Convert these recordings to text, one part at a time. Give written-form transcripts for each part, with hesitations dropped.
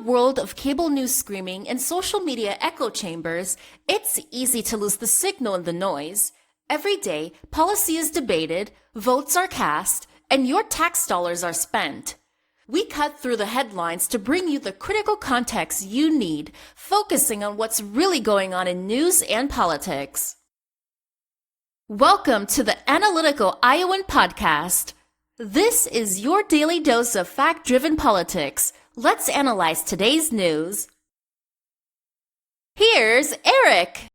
world of cable news screaming and social media echo chambers, it's easy to lose the signal in the noise. Every day, policy is debated, votes are cast, and your tax dollars are spent. We cut through the headlines to bring you the critical context you need, focusing on what's really going on in news and politics. Welcome to the Analytical Iowan Podcast. This is your daily dose of fact-driven politics. Let's analyze today's news. Here's Eric.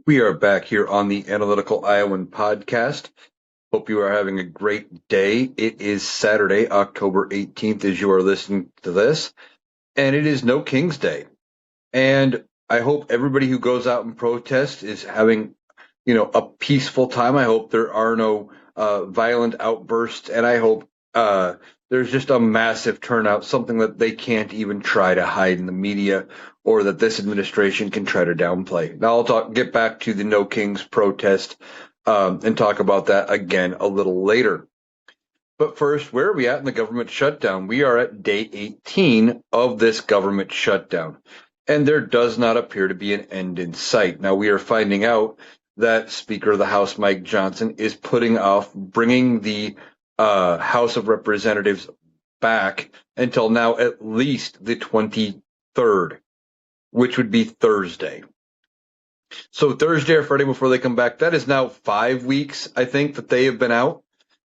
We are back here on the Analytical Iowan Podcast. Hope you are having a great day. It is Saturday, October 18th, as you are listening to this, and it is No King's Day. And I hope everybody who goes out and protests is having, a peaceful time. I hope there are no violent outbursts, and I hope there's just a massive turnout, something that they can't even try to hide in the media or that this administration can try to downplay. Now I'll get back to the No Kings protest and talk about that again a little later. But first, where are we at in the government shutdown? We are at day 18 of this government shutdown, and there does not appear to be an end in sight. Now, we are finding out that Speaker of the House, Mike Johnson, is putting off bringing the House of Representatives back until now at least the 23rd, which would be Thursday. So Thursday or Friday before they come back, that is now 5 weeks, I think, that they have been out.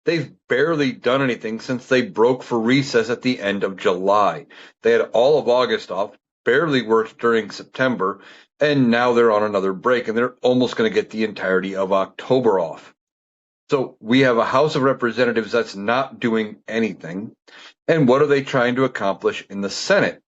They've barely done anything since they broke for recess at the end of July. They had all of August off, barely worked during September, and now they're on another break, and they're almost going to get the entirety of October off. So we have a House of Representatives that's not doing anything. And what are they trying to accomplish in the Senate?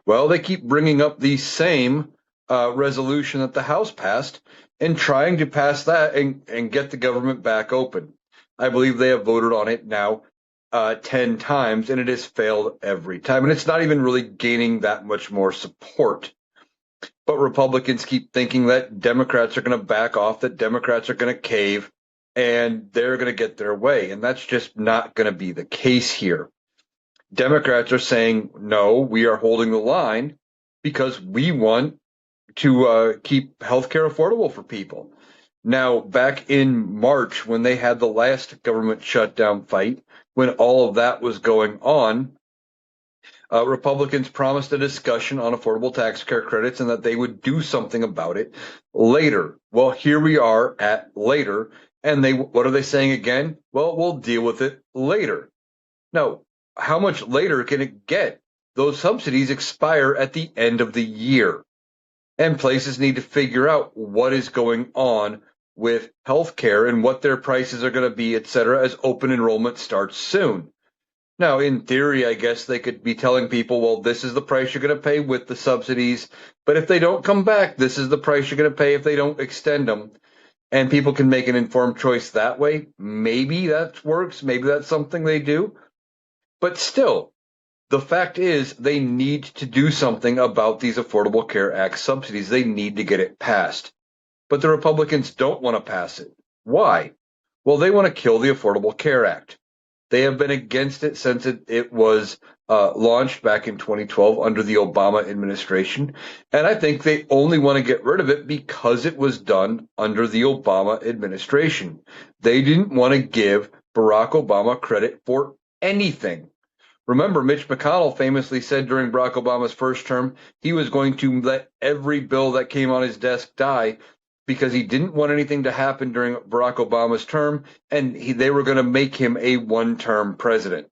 Well, they keep bringing up the same resolution that the House passed and trying to pass that and get the government back open. I believe they have voted on it now 10 times, and it has failed every time. And it's not even really gaining that much more support. But Republicans keep thinking that Democrats are going to back off, that Democrats are going to cave, and they're going to get their way. And that's just not going to be the case here. Democrats are saying, no, we are holding the line because we want to keep healthcare affordable for people. Now, back in March, when they had the last government shutdown fight, when all of that was going on, Republicans promised a discussion on affordable tax care credits and that they would do something about it later. Well, here we are at later, and what are they saying again? Well, we'll deal with it later. Now, how much later can it get? Those subsidies expire at the end of the year, and places need to figure out what is going on with healthcare and what their prices are going to be, et cetera, as open enrollment starts soon. Now, in theory, I guess they could be telling people, well, this is the price you're going to pay with the subsidies, but if they don't come back, this is the price you're going to pay if they don't extend them. And people can make an informed choice that way. Maybe that works. Maybe that's something they do. But still, the fact is they need to do something about these Affordable Care Act subsidies. They need to get it passed. But the Republicans don't want to pass it. Why? Well, they want to kill the Affordable Care Act. They have been against it since it was launched back in 2012 under the Obama administration. And I think they only want to get rid of it because it was done under the Obama administration. They didn't want to give Barack Obama credit for anything. Remember, Mitch McConnell famously said during Barack Obama's first term, he was going to let every bill that came on his desk die because he didn't want anything to happen during Barack Obama's term, and they were going to make him a one-term president.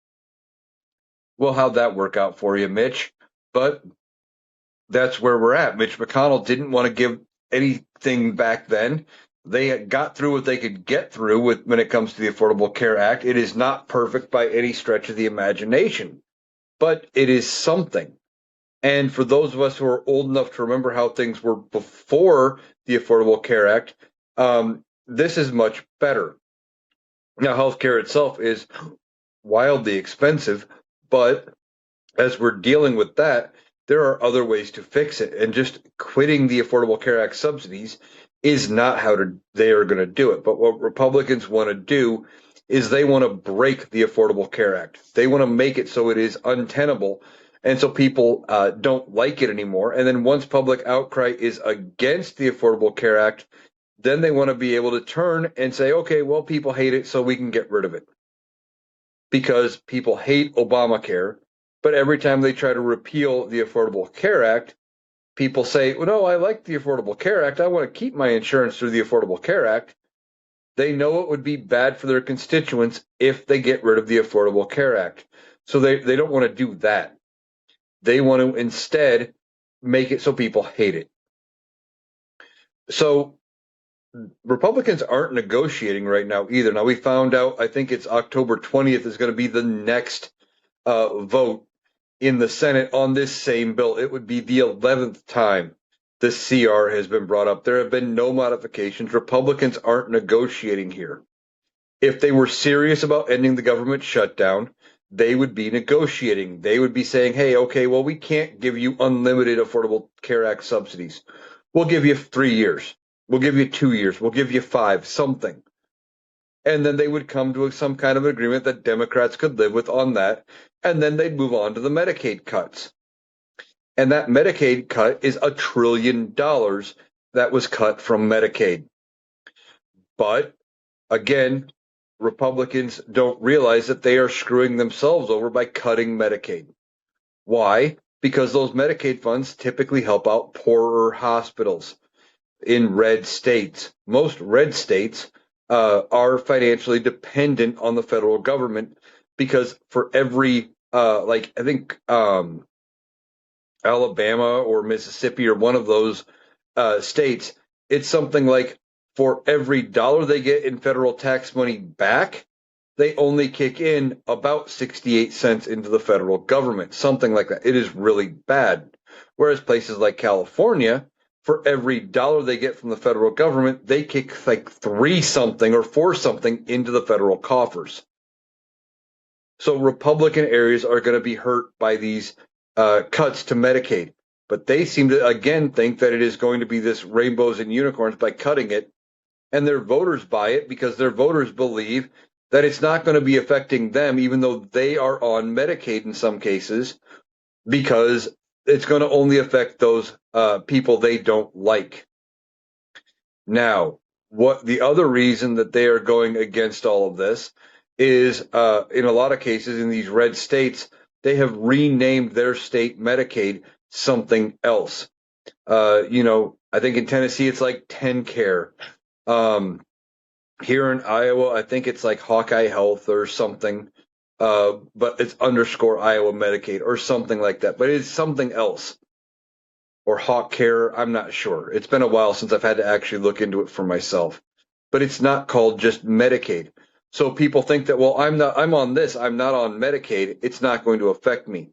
Well, how'd that work out for you, Mitch? But that's where we're at. Mitch McConnell didn't want to give anything back then. They got through what they could get through when it comes to the Affordable Care Act. It is not perfect by any stretch of the imagination, but it is something. And for those of us who are old enough to remember how things were before the Affordable Care Act, this is much better. Now, healthcare itself is wildly expensive, but as we're dealing with that, there are other ways to fix it. And just quitting the Affordable Care Act subsidies is not how they are going to do it. But what Republicans want to do is they want to break the Affordable Care Act. They want to make it so it is untenable And so people don't like it anymore. And then once public outcry is against the Affordable Care Act, then they want to be able to turn and say, okay, well, people hate it, so we can get rid of it. Because people hate Obamacare, but every time they try to repeal the Affordable Care Act, people say, well, no, I like the Affordable Care Act. I want to keep my insurance through the Affordable Care Act. They know it would be bad for their constituents if they get rid of the Affordable Care Act. So they don't want to do that. They want to instead make it so people hate it. So Republicans aren't negotiating right now either. Now we found out, I think it's October 20th is going to be the next vote in the Senate on this same bill. It would be the 11th time the CR has been brought up. There have been no modifications. Republicans aren't negotiating here. If they were serious about ending the government shutdown, they would be negotiating. They would be saying, hey, okay, well, we can't give you unlimited Affordable Care Act subsidies. We'll give you 3 years. We'll give you 2 years. We'll give you 5, something. And then they would come to some kind of agreement that Democrats could live with on that. And then they'd move on to the Medicaid cuts. And that Medicaid cut is $1 trillion that was cut from Medicaid. But again, Republicans don't realize that they are screwing themselves over by cutting Medicaid. Why? Because those Medicaid funds typically help out poorer hospitals in red states. Most red states are financially dependent on the federal government because for every, like I think Alabama or Mississippi or one of those states, it's something like for every dollar they get in federal tax money back, they only kick in about 68 cents into the federal government, something like that. It is really bad. Whereas places like California, for every dollar they get from the federal government, they kick like 3 something or 4 something into the federal coffers. So Republican areas are going to be hurt by these cuts to Medicaid. But they seem to, again, think that it is going to be this rainbows and unicorns by cutting it. And their voters buy it because their voters believe that it's not going to be affecting them, even though they are on Medicaid in some cases, because it's going to only affect those people they don't like. Now, what the other reason that they are going against all of this is in a lot of cases in these red states, they have renamed their state Medicaid something else. I think in Tennessee it's like TennCare. Here in Iowa, I think it's like Hawkeye Health or something, but it's underscore Iowa Medicaid or something like that. But it's something else. Or Hawk Care, I'm not sure. It's been a while since I've had to actually look into it for myself. But it's not called just Medicaid. So people think that, well, I'm on this, I'm not on Medicaid, it's not going to affect me.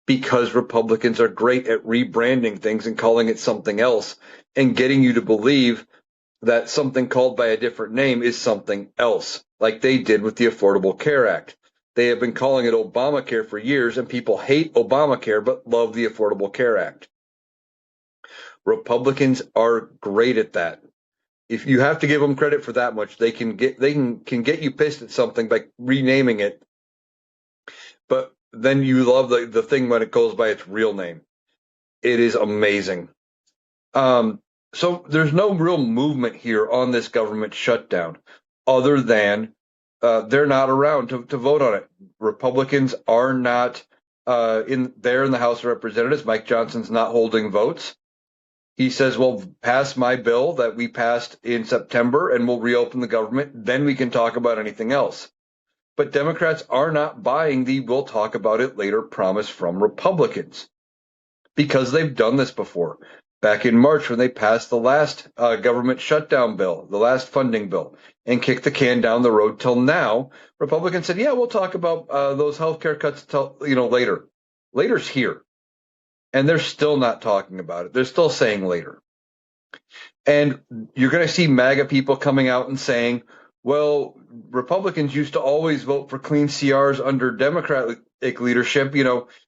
Because Republicans are great at rebranding things and calling it something else and getting you to believe that something called by a different name is something else, like they did with the Affordable Care Act. They have been calling it Obamacare for years, and people hate Obamacare but love the Affordable Care Act. Republicans are great at that. If you have to give them credit for that much, they can get you pissed at something by renaming it. But then you love the thing when it goes by its real name. It is amazing. So there's no real movement here on this government shutdown, other than they're not around to vote on it. Republicans are not in the House of Representatives. Mike Johnson's not holding votes. He says, well, pass my bill that we passed in September and we'll reopen the government. Then we can talk about anything else. But Democrats are not buying the we'll talk about it later promise from Republicans because they've done this before. Back in March when they passed the last government shutdown bill, the last funding bill, and kicked the can down the road till now, Republicans said, yeah, we'll talk about those healthcare cuts later. Later's here. And they're still not talking about it. They're still saying later. And you're going to see MAGA people coming out and saying, well, Republicans used to always vote for clean CRs under Democratic leadership,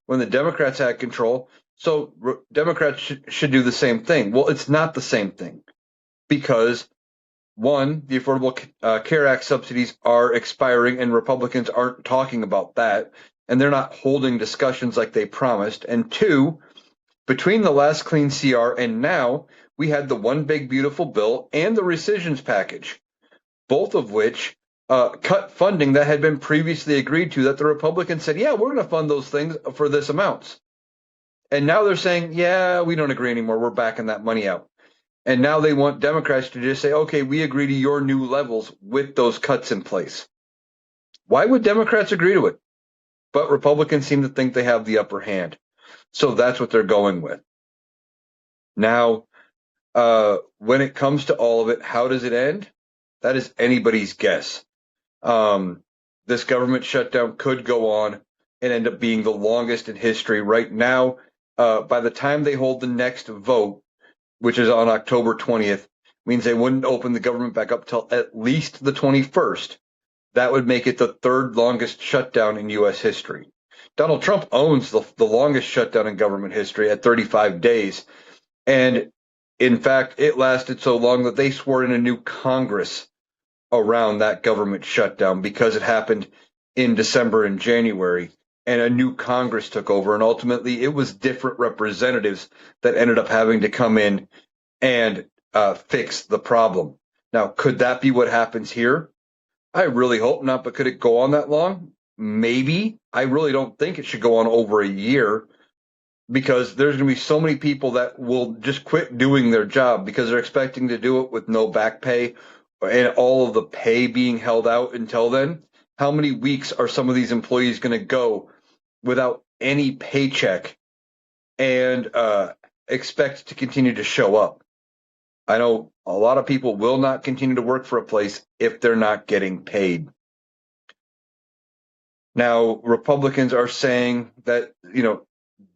when the Democrats had control. So Democrats should do the same thing. Well, it's not the same thing because, one, the Affordable Care Act subsidies are expiring and Republicans aren't talking about that. and they're not holding discussions like they promised. And two, between the last clean CR and now, we had the one big beautiful bill and the rescissions package, both of which cut funding that had been previously agreed to, that the Republicans said, yeah, we're going to fund those things for this amount. And now they're saying, yeah, we don't agree anymore. We're backing that money out. And now they want Democrats to just say, okay, we agree to your new levels with those cuts in place. Why would Democrats agree to it? But Republicans seem to think they have the upper hand. So that's what they're going with. Now, when it comes to all of it, how does it end? That is anybody's guess. This government shutdown could go on and end up being the longest in history. Right now, by the time they hold the next vote, which is on October 20th, means they wouldn't open the government back up till at least the 21st. That would make it the third longest shutdown in U.S. history. Donald Trump owns the longest shutdown in government history at 35 days. And in fact, it lasted so long that they swore in a new Congress around that government shutdown because it happened in December and January, and a new Congress took over. And ultimately, it was different representatives that ended up having to come in and fix the problem. Now, could that be what happens here? I really hope not, but could it go on that long? Maybe. I really don't think it should go on over a year, because there's going to be so many people that will just quit doing their job because they're expecting to do it with no back pay and all of the pay being held out until then. How many weeks are some of these employees going to go without any paycheck and expect to continue to show up? I know a lot of people will not continue to work for a place if they're not getting paid. Now, Republicans are saying that,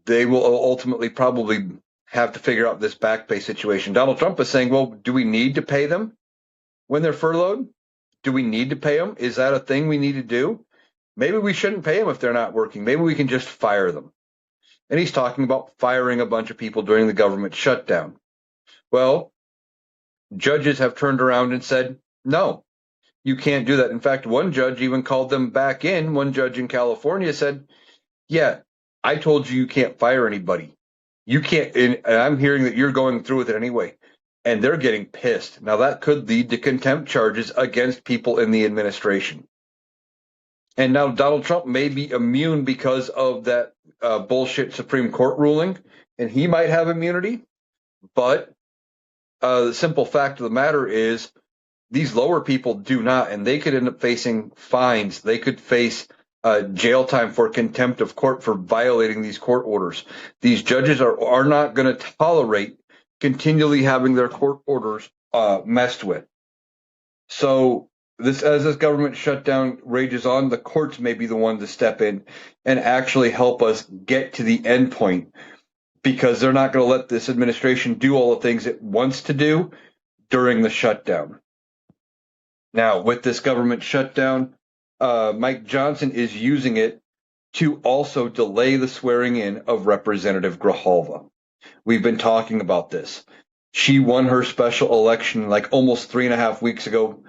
they will ultimately probably have to figure out this back pay situation. Donald Trump is saying, well, do we need to pay them when they're furloughed? Do we need to pay them? Is that a thing we need to do? Maybe we shouldn't pay them if they're not working. Maybe we can just fire them. And he's talking about firing a bunch of people during the government shutdown. Well, judges have turned around and said, no, you can't do that. In fact, one judge even called them back in. One judge in California said, yeah, I told you can't fire anybody. You can't, and I'm hearing that you're going through with it anyway. And they're getting pissed. Now, that could lead to contempt charges against people in the administration. And now Donald Trump may be immune because of that bullshit Supreme Court ruling, and he might have immunity. But the simple fact of the matter is these lower people do not, and they could end up facing fines. They could face jail time for contempt of court for violating these court orders. These judges are not going to tolerate continually having their court orders messed with. So as this government shutdown rages on, the courts may be the one to step in and actually help us get to the end point, because they're not going to let this administration do all the things it wants to do during the shutdown. Now, with this government shutdown, Mike Johnson is using it to also delay the swearing in of Representative Grijalva. We've been talking about this. She won her special election like almost 3.5 weeks ago,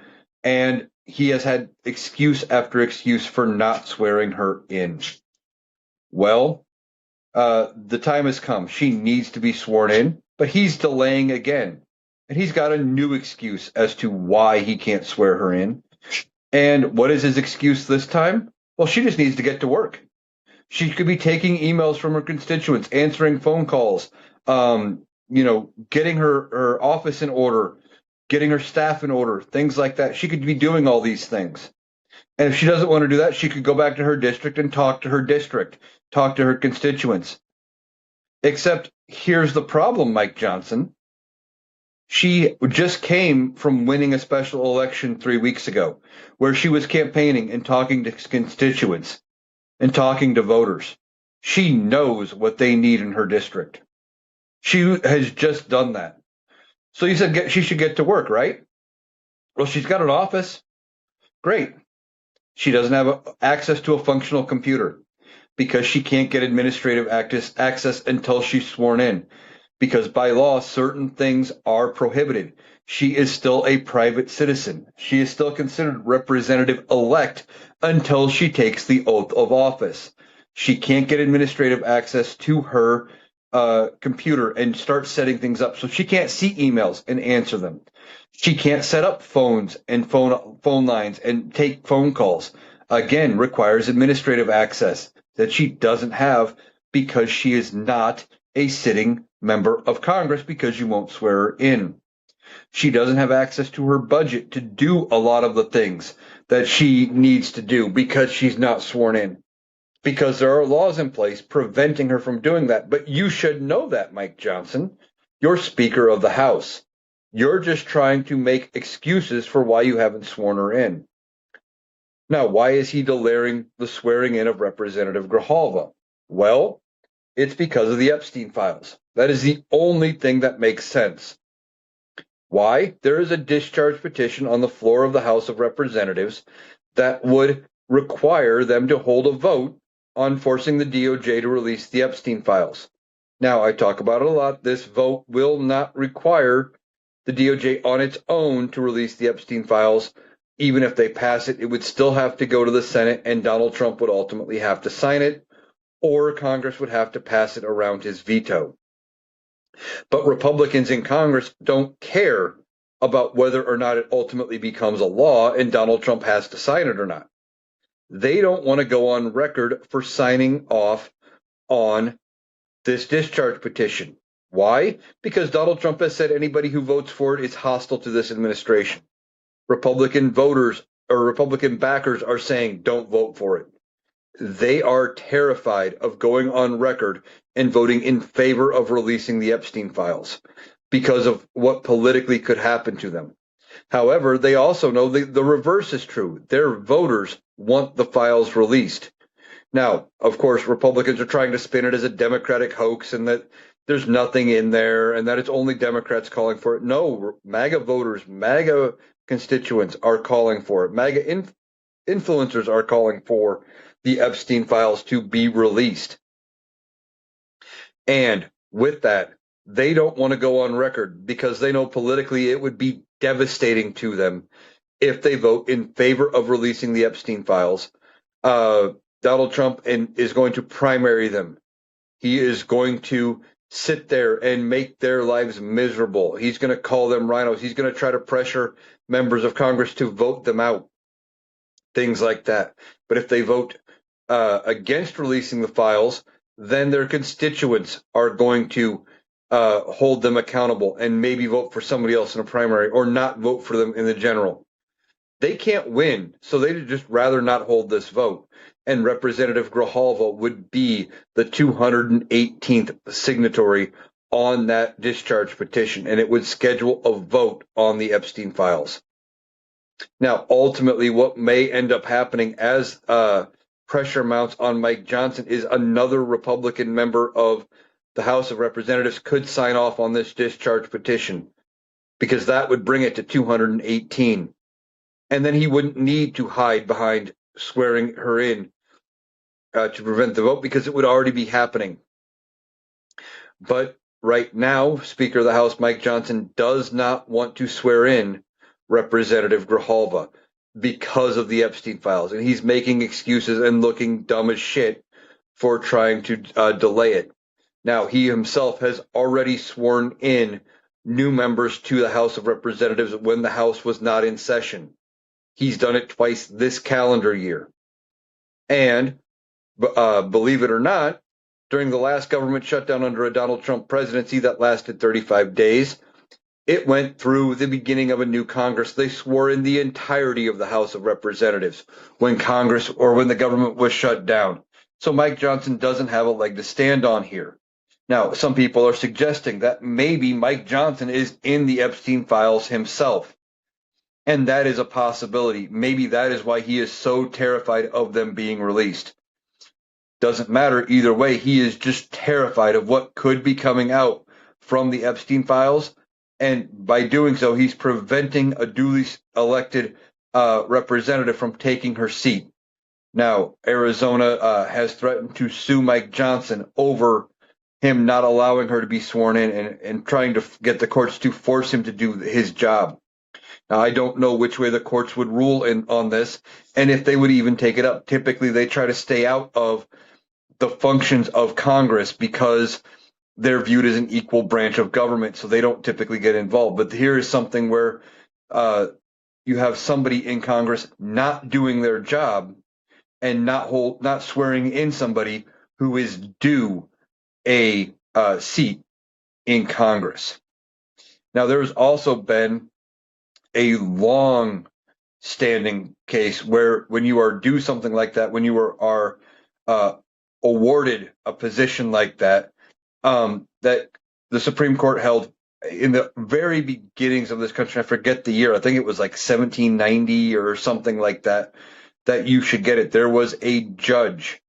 and he has had excuse after excuse for not swearing her in. Well, the time has come. She needs to be sworn in, but he's delaying again. And he's got a new excuse as to why he can't swear her in. And what is his excuse this time? Well, she just needs to get to work. She could be taking emails from her constituents, answering phone calls, getting her office in order, getting her staff in order, things like that. She could be doing all these things. And if she doesn't want to do that, she could go back to her district and talk to her district, talk to her constituents. Except here's the problem, Mike Johnson. She just came from winning a special election 3 weeks ago, where she was campaigning and talking to constituents and talking to voters. She knows what they need in her district. She has just done that. So you said she should get to work, right? Well, she's got an office. Great. She doesn't have access to a functional computer because she can't get administrative access until she's sworn in. Because by law, certain things are prohibited. She is still a private citizen. She is still considered representative-elect until she takes the oath of office. She can't get administrative access to her computer and start setting things up. So she can't see emails and answer them. She can't set up phones and phone lines and take phone calls. Again, requires administrative access that she doesn't have because she is not a sitting member of Congress because you won't swear her in. She doesn't have access to her budget to do a lot of the things that she needs to do because she's not sworn in. Because there are laws in place preventing her from doing that. But you should know that, Mike Johnson. You're Speaker of the House. You're just trying to make excuses for why you haven't sworn her in. Now, why is he delaying the swearing in of Representative Grijalva? Well, it's because of the Epstein files. That is the only thing that makes sense. Why? There is a discharge petition on the floor of the House of Representatives that would require them to hold a vote on forcing the DOJ to release the Epstein files. Now, I talk about it a lot. This vote will not require the DOJ on its own to release the Epstein files. Even if they pass it, it would still have to go to the Senate, and Donald Trump would ultimately have to sign it, or Congress would have to pass it around his veto. But Republicans in Congress don't care about whether or not it ultimately becomes a law and Donald Trump has to sign it or not. They don't want to go on record for signing off on this discharge petition. Why? Because Donald Trump has said anybody who votes for it is hostile to this administration. Republican voters or Republican backers are saying don't vote for it. They are terrified of going on record and voting in favor of releasing the Epstein files because of what politically could happen to them. However, they also know the reverse is true. Their voters want the files released. Now, of course, Republicans are trying to spin it as a Democratic hoax and that there's nothing in there and that it's only Democrats calling for it. No, MAGA voters, MAGA constituents are calling for it. MAGA influencers are calling for the Epstein files to be released. And with that, they don't want to go on record because they know politically it would be devastating to them if they vote in favor of releasing the Epstein files. Donald Trump is going to primary them. He is going to sit there and make their lives miserable. He's going to call them rhinos. He's going to try to pressure members of Congress to vote them out. Things like that. But if they vote against releasing the files, then their constituents are going to hold them accountable and maybe vote for somebody else in a primary or not vote for them in the general. They can't win, so they'd just rather not hold this vote. And Representative Grijalva would be the 218th signatory on that discharge petition, and it would schedule a vote on the Epstein files. Now, ultimately, what may end up happening as pressure mounts on Mike Johnson is another Republican member of the House of Representatives could sign off on this discharge petition because that would bring it to 218. And then he wouldn't need to hide behind swearing her in to prevent the vote because it would already be happening. But right now, Speaker of the House Mike Johnson does not want to swear in Representative Grijalva because of the Epstein files. And he's making excuses and looking dumb as shit for trying to delay it. Now, he himself has already sworn in new members to the House of Representatives when the House was not in session. He's done it twice this calendar year. And believe it or not, during the last government shutdown under a Donald Trump presidency that lasted 35 days, it went through the beginning of a new Congress. They swore in the entirety of the House of Representatives when Congress or when the government was shut down. So Mike Johnson doesn't have a leg to stand on here. Now, some people are suggesting that maybe Mike Johnson is in the Epstein files himself. And that is a possibility. Maybe that is why he is so terrified of them being released. Doesn't matter either way. He is just terrified of what could be coming out from the Epstein files. And by doing so, he's preventing a duly elected representative from taking her seat. Now, Arizona has threatened to sue Mike Johnson over him not allowing her to be sworn in and trying to get the courts to force him to do his job. Now, I don't know which way the courts would rule on this and if they would even take it up. Typically, they try to stay out of the functions of Congress because they're viewed as an equal branch of government, so they don't typically get involved. But here is something where you have somebody in Congress not doing their job and not swearing in somebody who is due a seat in Congress. Now, there's also been a long standing case where when you are due something like that, when you are awarded a position like that, that the Supreme Court held in the very beginnings of this country. I forget the year. I think it was like 1790 or something like that, that you should get it. There was a judge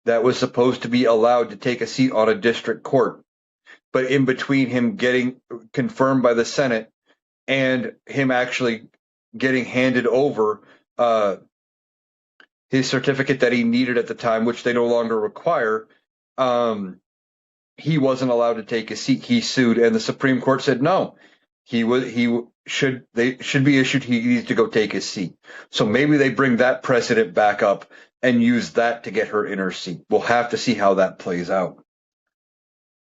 that was supposed to be allowed to take a seat on a district court. But in between him getting confirmed by the Senate and him actually getting handed over his certificate that he needed at the time, which they no longer require, he wasn't allowed to take a seat. He sued, and the Supreme Court said no. They should be issued. He needs to go take his seat. So maybe they bring that precedent back up and use that to get her in her seat. We'll have to see how that plays out.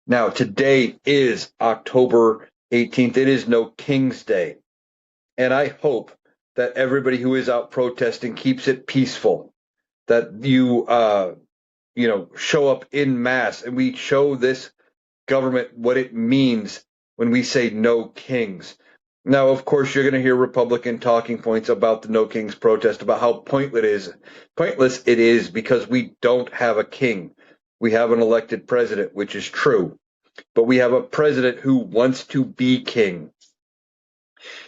Now, today is October 18th. It is No King's Day. And I hope that everybody who is out protesting keeps it peaceful, that you show up in mass and we show this government what it means when we say no kings. Now, of course, you're going to hear Republican talking points about the No Kings protest, about how pointless it is because we don't have a king. We have an elected president, which is true, but we have a president who wants to be king.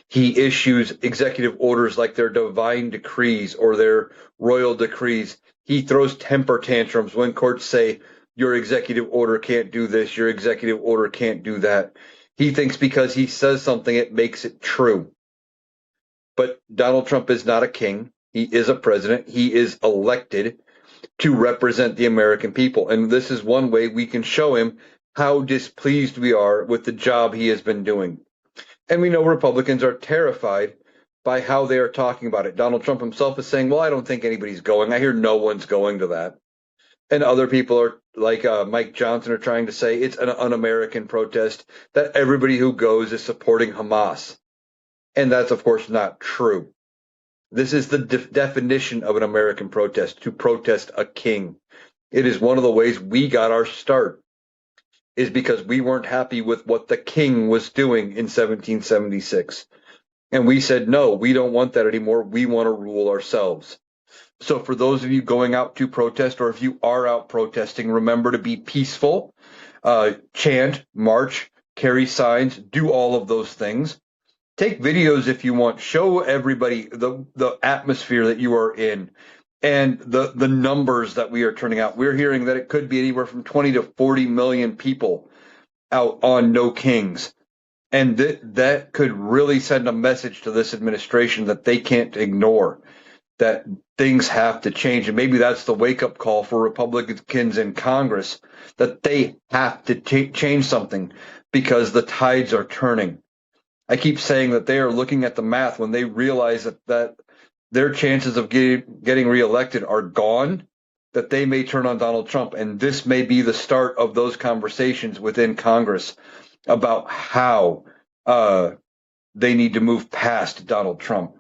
He issues executive orders like their divine decrees or their royal decrees. He throws temper tantrums when courts say, your executive order can't do this, your executive order can't do that. He thinks because he says something, it makes it true. But Donald Trump is not a king. He is a president. He is elected to represent the American people. And this is one way we can show him how displeased we are with the job he has been doing. And we know Republicans are terrified by how they are talking about it. Donald Trump himself is saying, well, I don't think anybody's going. I hear no one's going to that. And other people are like Mike Johnson are trying to say it's an un-American protest, that everybody who goes is supporting Hamas. And that's, of course, not true. This is the definition of an American protest, to protest a king. It is one of the ways we got our start, is because we weren't happy with what the king was doing in 1776. And we said, no, we don't want that anymore. We want to rule ourselves. So for those of you going out to protest, or if you are out protesting, remember to be peaceful, chant, march, carry signs, do all of those things. Take videos if you want. Show everybody the atmosphere that you are in and the numbers that we are turning out. We're hearing that it could be anywhere from 20 to 40 million people out on No Kings. And that could really send a message to this administration that they can't ignore, that things have to change. And maybe that's the wake-up call for Republicans in Congress, that they have to change something because the tides are turning. I keep saying that they are looking at the math when they realize that their chances of getting reelected are gone, that they may turn on Donald Trump. And this may be the start of those conversations within Congress about how they need to move past Donald Trump.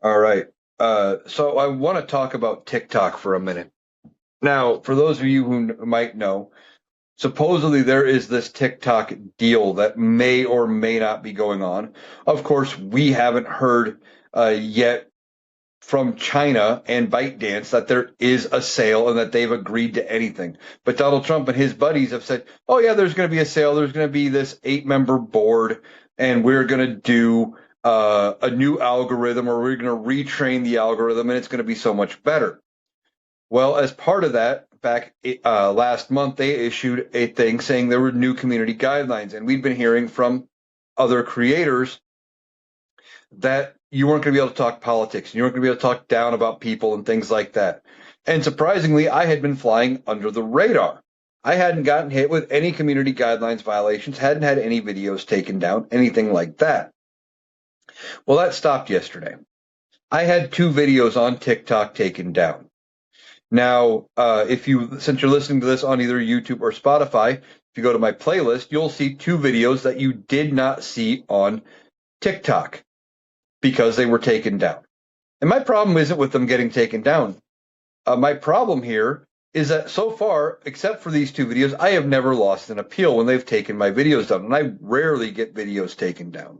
All right. So I want to talk about TikTok for a minute. Now, for those of you who might know, supposedly there is this TikTok deal that may or may not be going on. Of course, we haven't heard yet from China and ByteDance that there is a sale and that they've agreed to anything. But Donald Trump and his buddies have said, oh yeah, there's going to be a sale. There's going to be this 8-member board and we're going to do a new algorithm, or we're going to retrain the algorithm and it's going to be so much better. Well, as part of that, back last month, they issued a thing saying there were new community guidelines. And we've been hearing from other creators that you weren't going to be able to talk politics. You weren't going to be able to talk down about people and things like that. And surprisingly, I had been flying under the radar. I hadn't gotten hit with any community guidelines violations, hadn't had any videos taken down, anything like that. Well, that stopped yesterday. I had 2 videos on TikTok taken down. Now, since you're listening to this on either YouTube or Spotify, if you go to my playlist, you'll see 2 videos that you did not see on TikTok because they were taken down. And my problem isn't with them getting taken down. My problem here is that so far, except for these 2 videos, I have never lost an appeal when they've taken my videos down, and I rarely get videos taken down.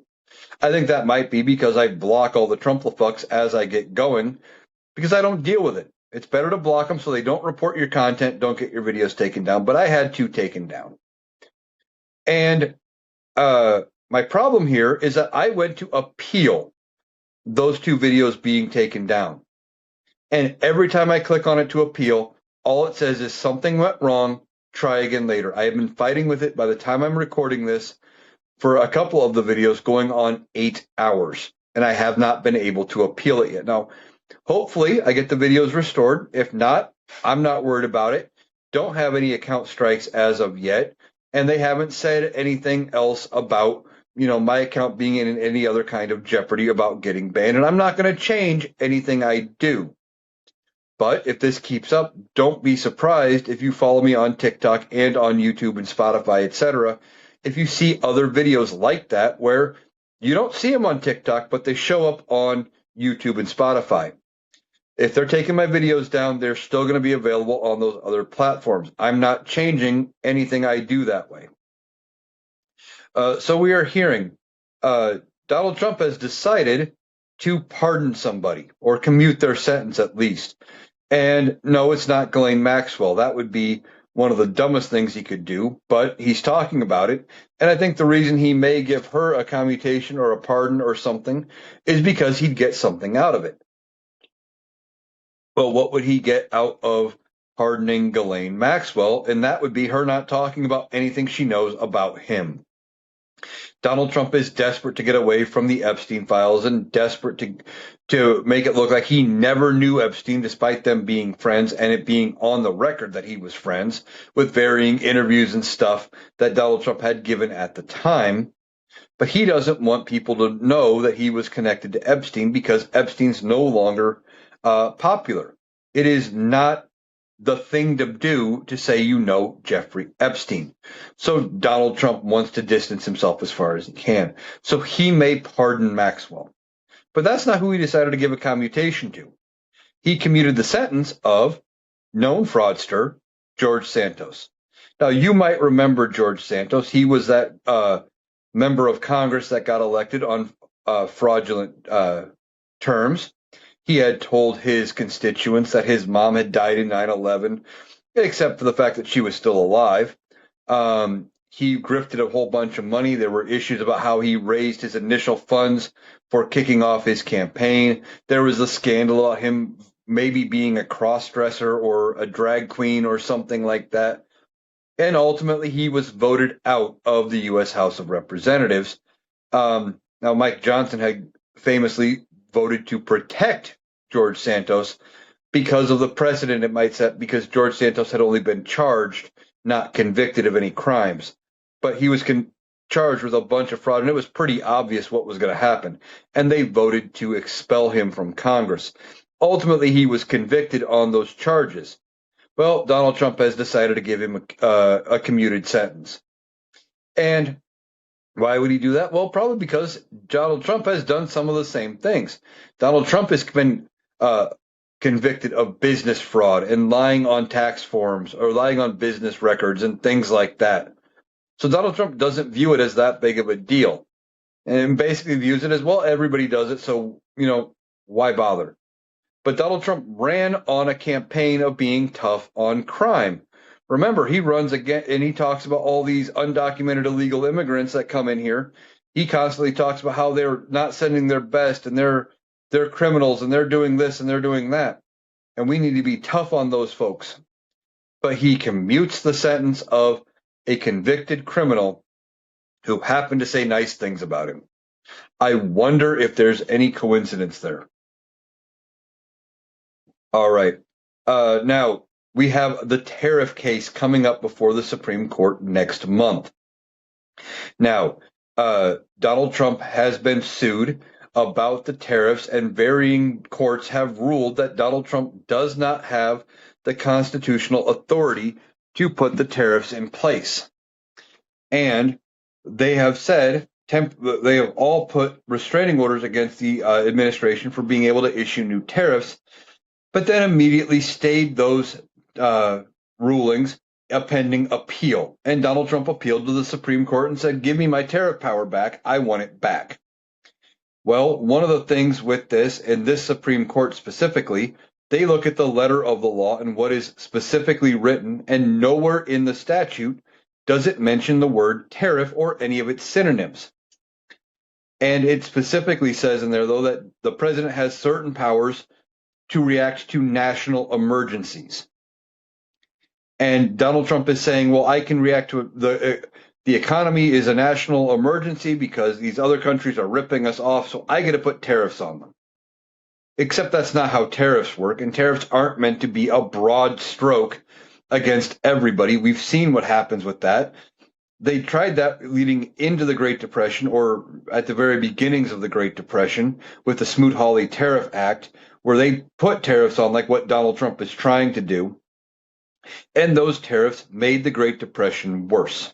I think that might be because I block all the Trumplefucks as I get going, because I don't deal with it. It's better to block them so they don't report your content, don't get your videos taken down. But I had 2 taken down. And my problem here is that I went to appeal those 2 videos being taken down. And every time I click on it to appeal, all it says is something went wrong, try again later. I have been fighting with it by the time I'm recording this for a couple of the videos going on 8 hours, and I have not been able to appeal it yet. Now, hopefully I get the videos restored. If not, I'm not worried about it. Don't have any account strikes as of yet, and they haven't said anything else about my account being in any other kind of jeopardy about getting banned, and I'm not going to change anything I do. But if this keeps up, don't be surprised if you follow me on TikTok and on YouTube and Spotify, etc. If you see other videos like that where you don't see them on TikTok, but they show up on YouTube and Spotify. If they're taking my videos down, they're still going to be available on those other platforms. I'm not changing anything I do that way. So we are hearing Donald Trump has decided to pardon somebody or commute their sentence at least. And no, it's not Ghislaine Maxwell. That would be one of the dumbest things he could do, but he's talking about it. And I think the reason he may give her a commutation or a pardon or something is because he'd get something out of it. Well, what would he get out of pardoning Ghislaine Maxwell? And that would be her not talking about anything she knows about him. Donald Trump is desperate to get away from the Epstein files and desperate to make it look like he never knew Epstein, despite them being friends and it being on the record that he was friends, with varying interviews and stuff that Donald Trump had given at the time. But he doesn't want people to know that he was connected to Epstein because Epstein's no longer popular. It is not the thing to do to say Jeffrey Epstein. So Donald Trump wants to distance himself as far as he can. So he may pardon Maxwell. But that's not who he decided to give a commutation to. He commuted the sentence of known fraudster George Santos. Now, you might remember George Santos. He was that member of Congress that got elected on fraudulent terms. He had told his constituents that his mom had died in 9/11, except for the fact that she was still alive. He grifted a whole bunch of money. There were issues about how he raised his initial funds for kicking off his campaign. There was a scandal about him maybe being a cross-dresser or a drag queen or something like that. And ultimately, he was voted out of the U.S. House of Representatives. Now, Mike Johnson had famously voted to protect George Santos because of the precedent it might set, because George Santos had only been charged, not convicted of any crimes. But he was charged with a bunch of fraud, and it was pretty obvious what was going to happen. And they voted to expel him from Congress. Ultimately, he was convicted on those charges. Well, Donald Trump has decided to give him a commuted sentence. And why would he do that? Well, probably because Donald Trump has done some of the same things. Donald Trump has been convicted of business fraud and lying on tax forms or lying on business records and things like that. So Donald Trump doesn't view it as that big of a deal, and basically views it as, well, everybody does it, so, why bother? But Donald Trump ran on a campaign of being tough on crime. Remember, he runs again and he talks about all these undocumented illegal immigrants that come in here. He constantly talks about how they're not sending their best and they're criminals and they're doing this and they're doing that. And we need to be tough on those folks. But he commutes the sentence of a convicted criminal who happened to say nice things about him. I wonder if there's any coincidence there. All right. Now, we have the tariff case coming up before the Supreme Court next month. Now, Donald Trump has been sued about the tariffs, and varying courts have ruled that Donald Trump does not have the constitutional authority to put the tariffs in place. And they have said they have all put restraining orders against the administration for being able to issue new tariffs, but then immediately stayed those rulings pending appeal. And Donald Trump appealed to the Supreme Court and said, give me my tariff power back. I want it back. Well, one of the things with this, and this Supreme Court specifically, they look at the letter of the law and what is specifically written, and nowhere in the statute does it mention the word tariff or any of its synonyms. And it specifically says in there, though, that the president has certain powers to react to national emergencies. And Donald Trump is saying, well, I can react to the economy is a national emergency because these other countries are ripping us off, so I get to put tariffs on them. Except that's not how tariffs work, and tariffs aren't meant to be a broad stroke against everybody. We've seen what happens with that. They tried that leading into the Great Depression, or at the very beginnings of the Great Depression, with the Smoot-Hawley Tariff Act, where they put tariffs on like what Donald Trump is trying to do. And those tariffs made the Great Depression worse.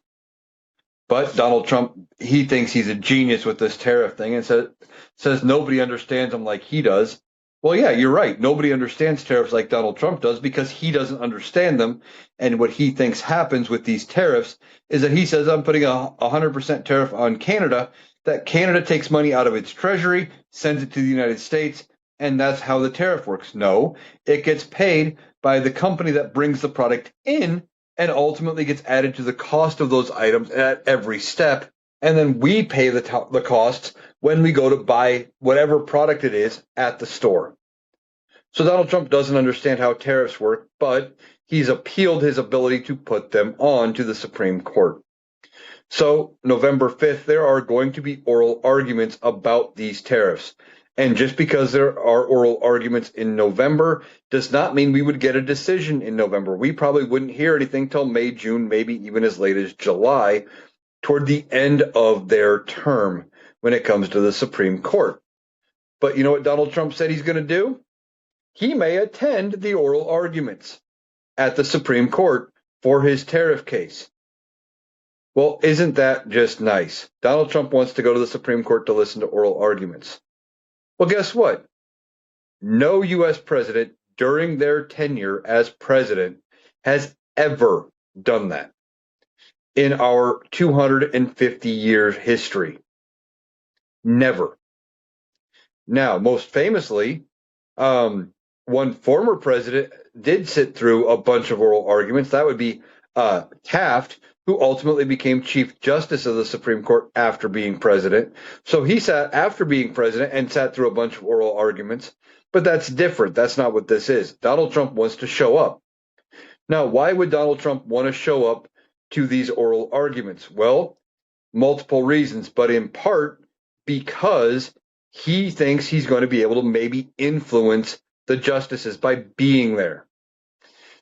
But Donald Trump, he thinks he's a genius with this tariff thing and says nobody understands him like he does. Well, yeah, you're right. Nobody understands tariffs like Donald Trump does because he doesn't understand them. And what he thinks happens with these tariffs is that he says, I'm putting a 100% tariff on Canada, that Canada takes money out of its treasury, sends it to the United States, and that's how the tariff works. No, it gets paid by the company that brings the product in and ultimately gets added to the cost of those items at every step. And then we pay the costs when we go to buy whatever product it is at the store. So Donald Trump doesn't understand how tariffs work, but he's appealed his ability to put them on to the Supreme Court. So November 5th, there are going to be oral arguments about these tariffs. And just because there are oral arguments in November does not mean we would get a decision in November. We probably wouldn't hear anything till May, June, maybe even as late as July, toward the end of their term when it comes to the Supreme Court. But you know what Donald Trump said he's going to do? He may attend the oral arguments at the Supreme Court for his tariff case. Well, isn't that just nice? Donald Trump wants to go to the Supreme Court to listen to oral arguments. Well, guess what? No U.S. president during their tenure as president has ever done that in our 250-year history. Never. Now, most famously, one former president did sit through a bunch of oral arguments. That would be Taft, who ultimately became Chief Justice of the Supreme Court after being president. So he sat after being president and sat through a bunch of oral arguments. But that's different. That's not what this is. Donald Trump wants to show up. Now, why would Donald Trump want to show up to these oral arguments? Well, multiple reasons, but in part because he thinks he's going to be able to maybe influence the justices by being there.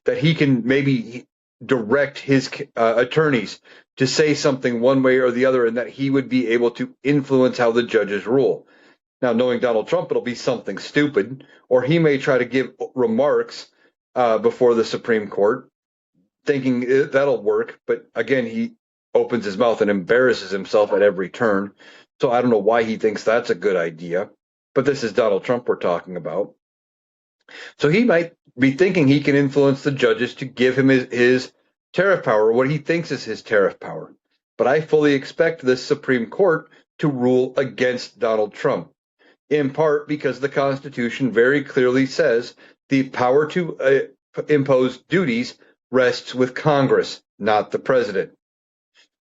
That he can maybe direct his attorneys to say something one way or the other, and that he would be able to influence how the judges rule. Now, knowing Donald Trump, it'll be something stupid, or he may try to give remarks before the Supreme Court, thinking that'll work. But again, he opens his mouth and embarrasses himself at every turn. So I don't know why he thinks that's a good idea. But this is Donald Trump we're talking about. So he might be thinking he can influence the judges to give him his tariff power, what he thinks is his tariff power. But I fully expect this Supreme Court to rule against Donald Trump, in part because the Constitution very clearly says the power to impose duties rests with Congress, not the president.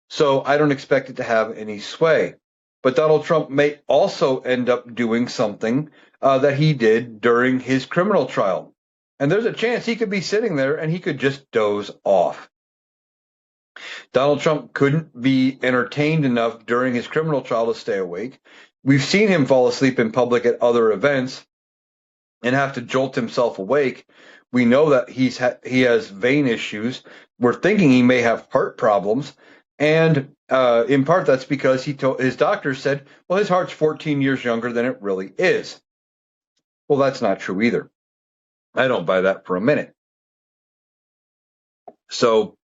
So I don't expect it to have any sway. But Donald Trump may also end up doing something that he did during his criminal trial. And there's a chance he could be sitting there and he could just doze off. Donald Trump couldn't be entertained enough during his criminal trial to stay awake. We've seen him fall asleep in public at other events and have to jolt himself awake. We know that he has vein issues. We're thinking he may have heart problems. And in part, that's because his doctor said, well, his heart's 14 years younger than it really is. Well, that's not true either. I don't buy that for a minute. So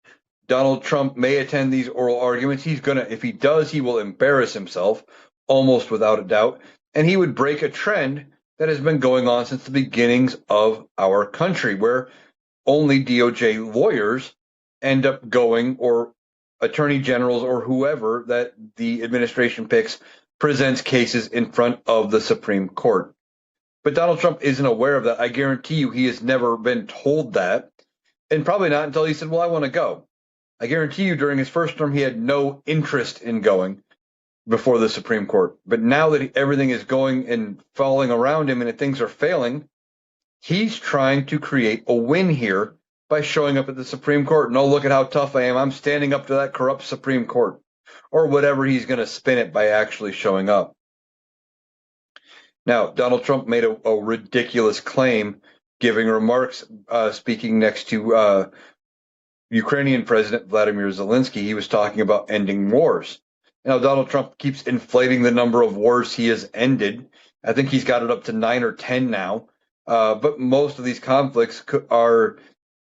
Donald Trump may attend these oral arguments. If he does, he will embarrass himself almost without a doubt. And he would break a trend that has been going on since the beginnings of our country, where only DOJ lawyers end up going, or attorney generals or whoever that the administration picks presents cases in front of the Supreme Court. But Donald Trump isn't aware of that. I guarantee you he has never been told that. And probably not until he said, well, I want to go. I guarantee you during his first term, he had no interest in going before the Supreme Court. But now that everything is going and falling around him and things are failing, he's trying to create a win here by showing up at the Supreme Court. No, look at how tough I am. I'm standing up to that corrupt Supreme Court, or whatever he's going to spin it by actually showing up. Now, Donald Trump made a ridiculous claim, giving remarks, speaking next to Ukrainian President Vladimir Zelensky. He was talking about ending wars. Now, Donald Trump keeps inflating the number of wars he has ended. I think he's got it up to 9 or 10 now. But most of these conflicts are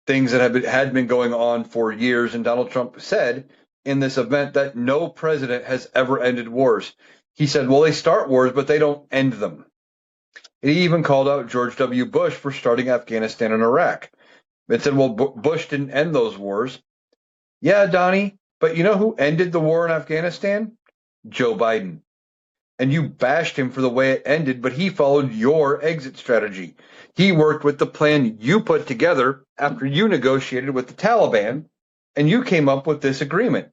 things that had been going on for years. And Donald Trump said in this event that no president has ever ended wars. He said, well, they start wars, but they don't end them. He even called out George W. Bush for starting Afghanistan and Iraq. It said, well, Bush didn't end those wars. Yeah, Donnie, but you know who ended the war in Afghanistan? Joe Biden. And you bashed him for the way it ended, but he followed your exit strategy. He worked with the plan you put together after you negotiated with the Taliban, and you came up with this agreement.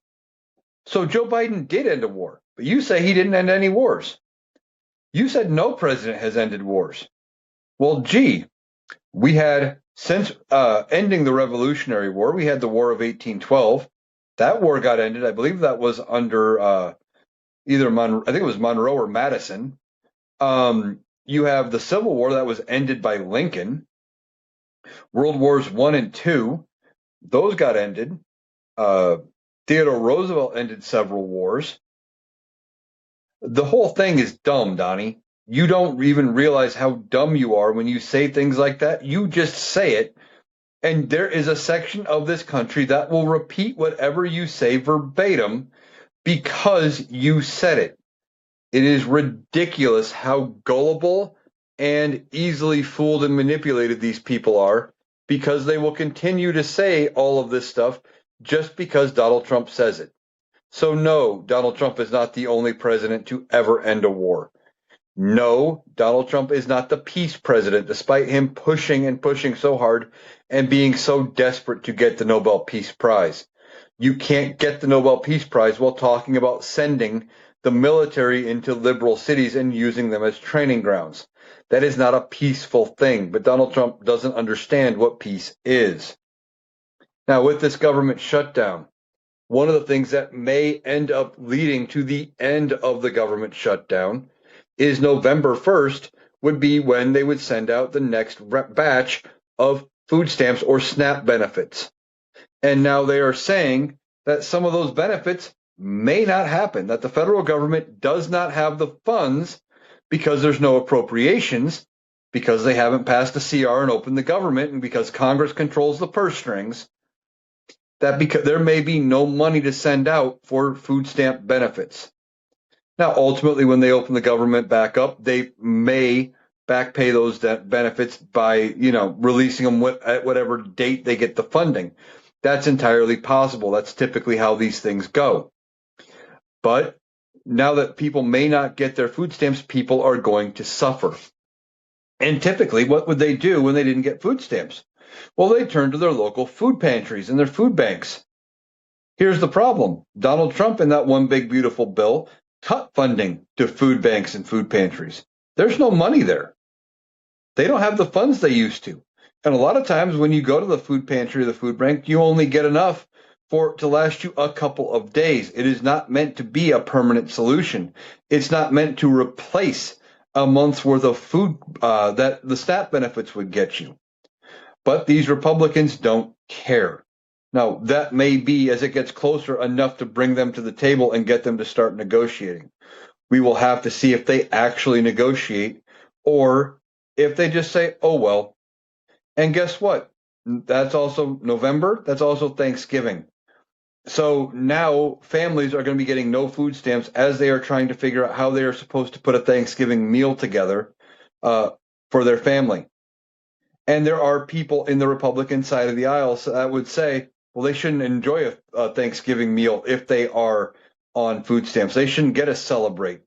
So Joe Biden did end a war, but you say he didn't end any wars. You said no president has ended wars. Well, gee, we had, since ending the Revolutionary War, we had the War of 1812. That war got ended. I believe that was under I think it was Monroe or Madison. You have the Civil War that was ended by Lincoln. World Wars I and II, those got ended. Theodore Roosevelt ended several wars. The whole thing is dumb, Donnie. You don't even realize how dumb you are when you say things like that. You just say it, and there is a section of this country that will repeat whatever you say verbatim because you said it. It is ridiculous how gullible and easily fooled and manipulated these people are, because they will continue to say all of this stuff just because Donald Trump says it. So no, Donald Trump is not the only president to ever end a war. No, Donald Trump is not the peace president, despite him pushing and pushing so hard and being so desperate to get the Nobel Peace Prize. You can't get the Nobel Peace Prize while talking about sending the military into liberal cities and using them as training grounds. That is not a peaceful thing, but Donald Trump doesn't understand what peace is. Now, with this government shutdown, one of the things that may end up leading to the end of the government shutdown is November 1st would be when they would send out the next batch of food stamps or SNAP benefits. And now they are saying that some of those benefits may not happen, that the federal government does not have the funds because there's no appropriations, because they haven't passed a CR and opened the government, and because Congress controls the purse strings, that because there may be no money to send out for food stamp benefits. Now, ultimately, when they open the government back up, they may back pay those benefits by, releasing them at whatever date they get the funding. That's entirely possible. That's typically how these things go. But now that people may not get their food stamps, people are going to suffer. And typically, what would they do when they didn't get food stamps? Well, they turn to their local food pantries and their food banks. Here's the problem. Donald Trump, in that one big, beautiful bill, cut funding to food banks and food pantries. There's no money there. They don't have the funds they used to. And a lot of times when you go to the food pantry or the food bank, you only get enough for it to last you a couple of days. It is not meant to be a permanent solution. It's not meant to replace a month's worth of food that the SNAP benefits would get you. But these Republicans don't care. Now, that may be, as it gets closer, enough to bring them to the table and get them to start negotiating. We will have to see if they actually negotiate or if they just say, oh, well. And guess what? That's also November. That's also Thanksgiving. So now families are going to be getting no food stamps as they are trying to figure out how they are supposed to put a Thanksgiving meal together for their family. And there are people in the Republican side of the aisle that would say, well, they shouldn't enjoy a Thanksgiving meal if they are on food stamps. They shouldn't get to celebrate.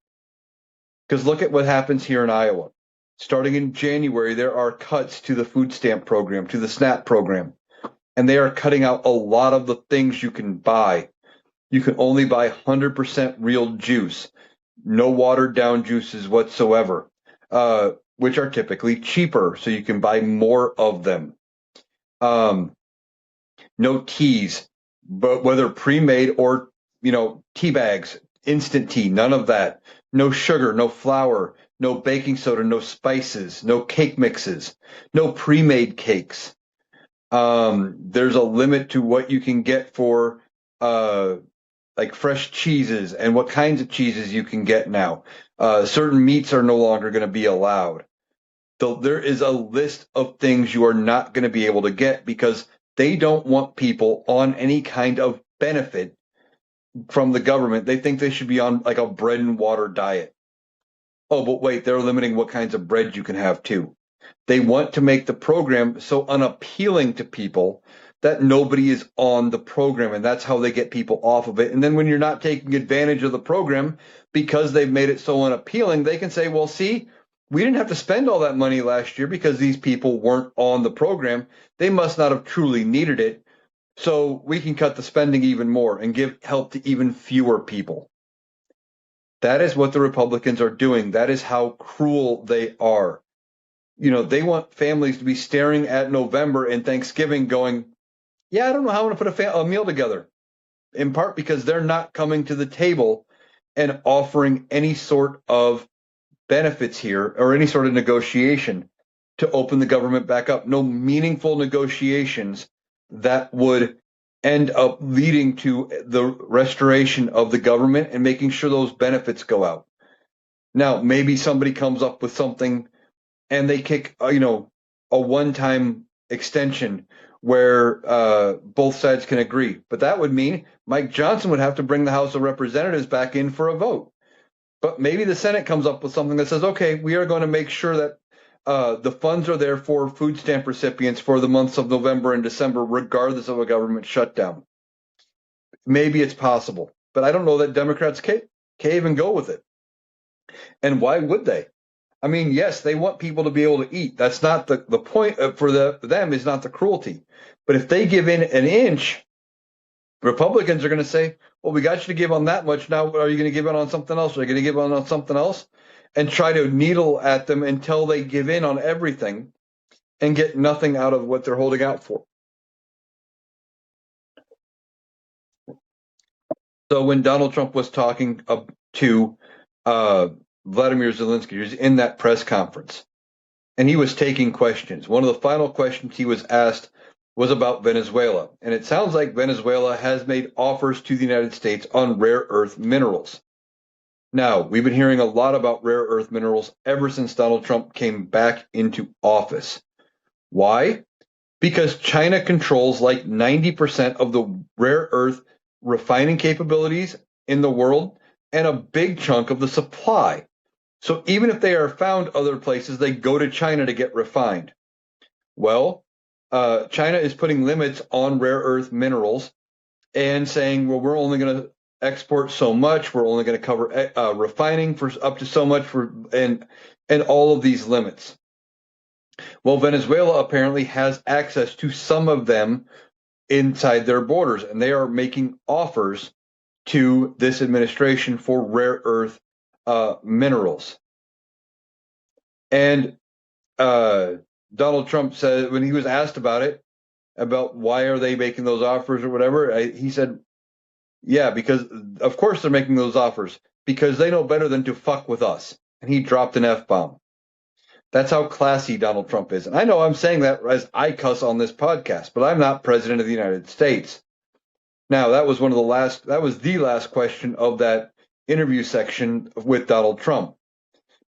Because look at what happens here in Iowa. Starting in January, there are cuts to the food stamp program, to the SNAP program, and they are cutting out a lot of the things you can buy. You can only buy 100% real juice, no watered down juices whatsoever, which are typically cheaper, so you can buy more of them. No teas, but whether pre-made or, tea bags, instant tea, none of that. No sugar, no flour, no baking soda, no spices, no cake mixes, no pre-made cakes. There's a limit to what you can get for like fresh cheeses and what kinds of cheeses you can get now. Certain meats are no longer going to be allowed. So there is a list of things you are not going to be able to get because they don't want people on any kind of benefit from the government. They think they should be on like a bread and water diet. Oh, but wait, they're limiting what kinds of bread you can have too. They want to make the program so unappealing to people that nobody is on the program, and that's how they get people off of it. And then when you're not taking advantage of the program because they've made it so unappealing, they can say, well, see, we didn't have to spend all that money last year because these people weren't on the program. They must not have truly needed it. So we can cut the spending even more and give help to even fewer people. That is what the Republicans are doing. That is how cruel they are. They want families to be staring at November and Thanksgiving going, yeah, I don't know how I'm going to put a meal together, in part because they're not coming to the table and offering any sort of benefits here or any sort of negotiation to open the government back up. No meaningful negotiations that would end up leading to the restoration of the government and making sure those benefits go out. Now, maybe somebody comes up with something and they kick, a one-time extension where both sides can agree. But that would mean Mike Johnson would have to bring the House of Representatives back in for a vote. But maybe the Senate comes up with something that says, okay, we are going to make sure that the funds are there for food stamp recipients for the months of November and December, regardless of a government shutdown. Maybe it's possible, but I don't know that Democrats can't even go with it. And why would they? I mean, yes, they want people to be able to eat. That's not the point for them is not the cruelty. But if they give in an inch, Republicans are going to say, well, we got you to give on that much. Now, are you going to give in on something else? Are you going to give in on something else? And try to needle at them until they give in on everything and get nothing out of what they're holding out for. So when Donald Trump was talking to Vladimir Zelensky, he was in that press conference, and he was taking questions. One of the final questions he was asked was about Venezuela. And it sounds like Venezuela has made offers to the United States on rare earth minerals. Now, we've been hearing a lot about rare earth minerals ever since Donald Trump came back into office. Why? Because China controls like 90% of the rare earth refining capabilities in the world and a big chunk of the supply. So even if they are found other places, they go to China to get refined. Well, China is putting limits on rare earth minerals and saying, well, we're only going to export so much. We're only going to cover refining for up to so much and all of these limits. Well, Venezuela apparently has access to some of them inside their borders, and they are making offers to this administration for rare earth minerals. And Donald Trump said when he was asked about it, about why are they making those offers or whatever, he said, yeah, because of course they're making those offers because they know better than to fuck with us. And he dropped an F-bomb. That's how classy Donald Trump is. And I know I'm saying that as I cuss on this podcast, but I'm not president of the United States. Now, that was the last question of that interview section with Donald Trump.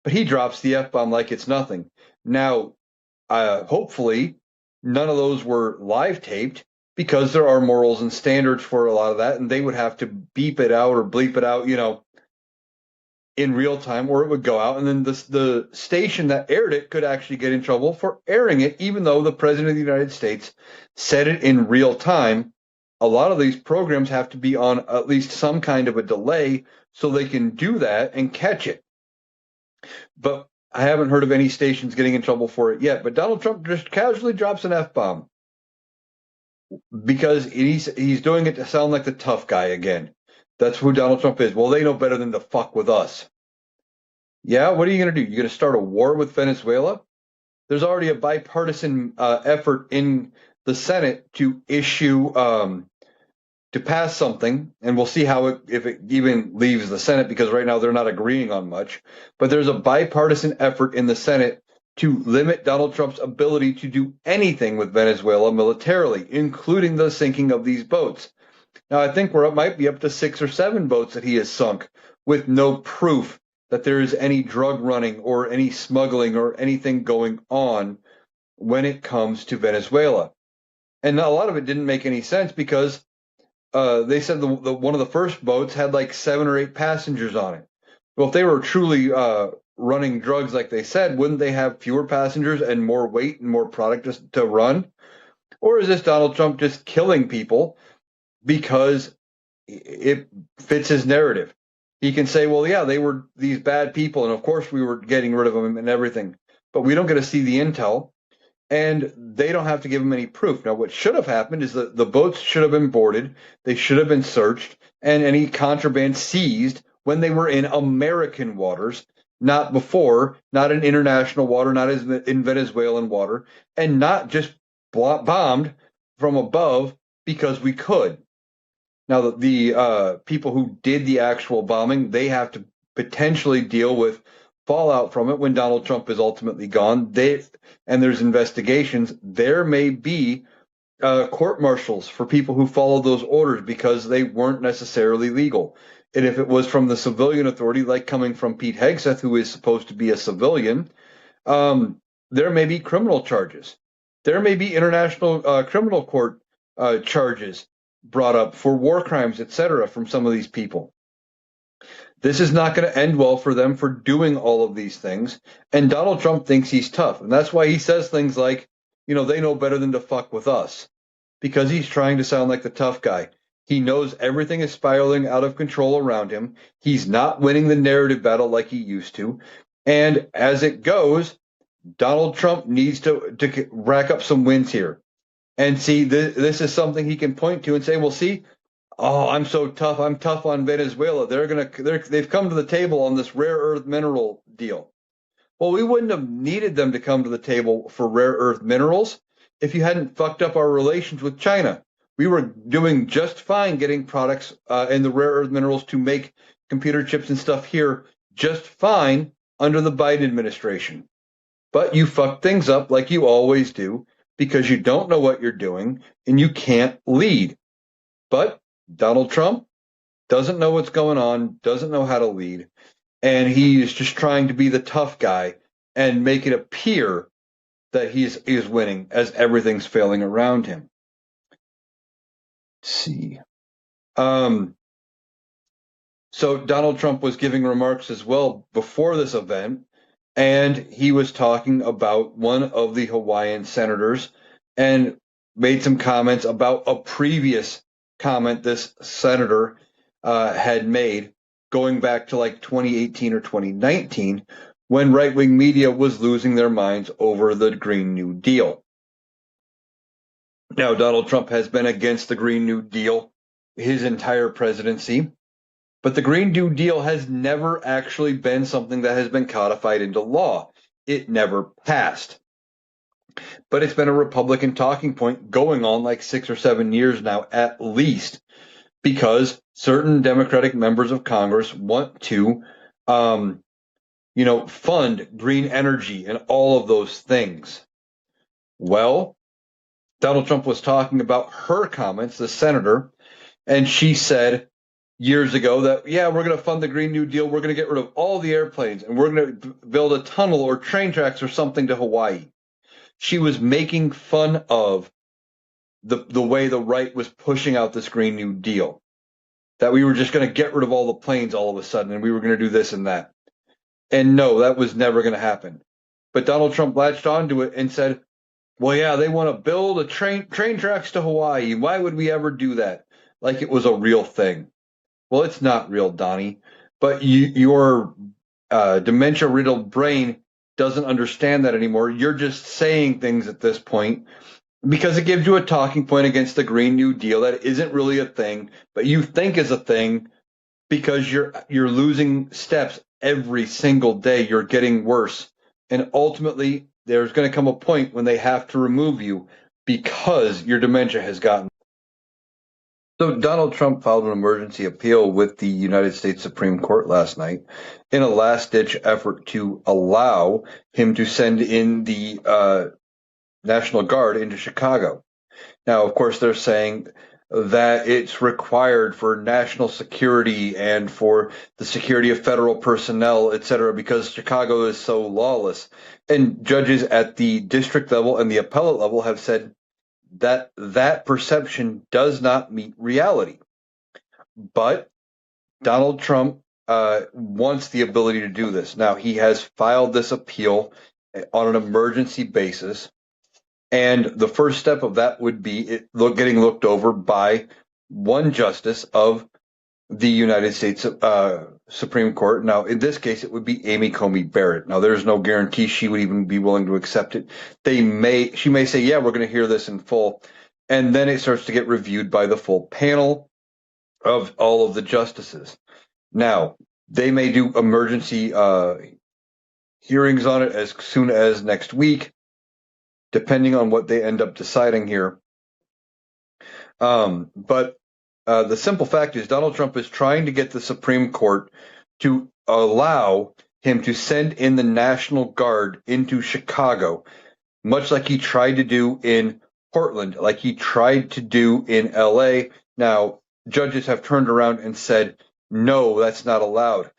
But he drops the F-bomb like it's nothing. Now, hopefully, none of those were live taped because there are morals and standards for a lot of that, and they would have to beep it out or bleep it out, in real time, or it would go out, and then the station that aired it could actually get in trouble for airing it, even though the president of the United States said it in real time. A lot of these programs have to be on at least some kind of a delay so they can do that and catch it. But I haven't heard of any stations getting in trouble for it yet. But Donald Trump just casually drops an F-bomb because he's doing it to sound like the tough guy again. That's who Donald Trump is. Well, they know better than to fuck with us. Yeah, what are you going to do? You're going to start a war with Venezuela? There's already a bipartisan effort in the Senate to to pass something, and we'll see if it even leaves the Senate, because right now they're not agreeing on much. But there's a bipartisan effort in the Senate to limit Donald Trump's ability to do anything with Venezuela militarily, including the sinking of these boats. Now, I think might be up to 6 or 7 boats that he has sunk with no proof that there is any drug running or any smuggling or anything going on when it comes to Venezuela. And a lot of it didn't make any sense because they said one of the first boats had like 7 or 8 passengers on it. Well, if they were truly running drugs like they said, wouldn't they have fewer passengers and more weight and more product to run? Or is this Donald Trump just killing people because it fits his narrative? He can say, well, yeah, they were these bad people, and of course we were getting rid of them and everything, but we don't get to see the intel, and they don't have to give him any proof. Now, what should have happened is that the boats should have been boarded, they should have been searched, and any contraband seized when they were in American waters, not before, not in international water, not in Venezuelan water, and not just bombed from above because we could. Now, the people who did the actual bombing, they have to potentially deal with fallout from it when Donald Trump is ultimately gone. And there's investigations. There may be court martials for people who followed those orders because they weren't necessarily legal. And if it was from the civilian authority, like coming from Pete Hegseth, who is supposed to be a civilian, there may be criminal charges. There may be international criminal court charges brought up for war crimes, etc., from some of these people. This is not going to end well for them for doing all of these things. And Donald Trump thinks he's tough. And that's why he says things like, they know better than to fuck with us, because he's trying to sound like the tough guy. He knows everything is spiraling out of control around him. He's not winning the narrative battle like he used to. And as it goes, Donald Trump needs to rack up some wins here. And see, this is something he can point to and say, well, see, oh, I'm so tough. I'm tough on Venezuela. They've come to the table on this rare earth mineral deal. Well, we wouldn't have needed them to come to the table for rare earth minerals if you hadn't fucked up our relations with China. We were doing just fine getting products and the rare earth minerals to make computer chips and stuff here just fine under the Biden administration. But you fuck things up like you always do, because you don't know what you're doing and you can't lead. But Donald Trump doesn't know what's going on, doesn't know how to lead, and he is just trying to be the tough guy and make it appear that he is winning as everything's failing around him. Let's see. So Donald Trump was giving remarks as well before this event, and he was talking about one of the Hawaiian senators and made some comments about a previous comment this senator had made going back to like 2018 or 2019, when right-wing media was losing their minds over the Green New Deal. Now, Donald Trump has been against the Green New Deal his entire presidency. But the Green New Deal has never actually been something that has been codified into law. It never passed. But it's been a Republican talking point going on like 6 or 7 years now, at least, because certain Democratic members of Congress want to, fund green energy and all of those things. Well, Donald Trump was talking about her comments, the senator, and she said years ago that, yeah, we're going to fund the Green New Deal. We're going to get rid of all the airplanes and we're going to build a tunnel or train tracks or something to Hawaii. she was making fun of the way the right was pushing out this Green New Deal. That we were just going to get rid of all the planes all of a sudden and we were going to do this and that. And no, that was never going to happen. But Donald Trump latched onto it and said, well, yeah, they want to build a train tracks to Hawaii. Why would we ever do that? Like it was a real thing. Well, it's not real, Donnie. But your dementia-riddled brain doesn't understand that anymore. You're just saying things at this point because it gives you a talking point against the Green New Deal that isn't really a thing, but you think is a thing because you're losing steps every single day. You're getting worse. And ultimately, there's going to come a point when they have to remove you because your dementia has gotten. So Donald Trump filed an emergency appeal with the United States Supreme Court last night in a last-ditch effort to allow him to send in the National Guard into Chicago. Now, of course, they're saying that it's required for national security and for the security of federal personnel, et cetera, because Chicago is so lawless. And judges at the district level and the appellate level have said that that perception does not meet reality. But Donald Trump wants the ability to do this. Now, he has filed this appeal on an emergency basis. And the first step of that would be getting looked over by one justice of the United States Supreme Court. Now, in this case, it would be Amy Coney Barrett. Now, there's no guarantee she would even be willing to accept it. She may say, yeah, we're going to hear this in full. And then it starts to get reviewed by the full panel of all of the justices. Now, they may do emergency hearings on it as soon as next week, depending on what they end up deciding here. But the simple fact is Donald Trump is trying to get the Supreme Court to allow him to send in the National Guard into Chicago, much like he tried to do in Portland, like he tried to do in LA. Now, judges have turned around and said, no, that's not allowed.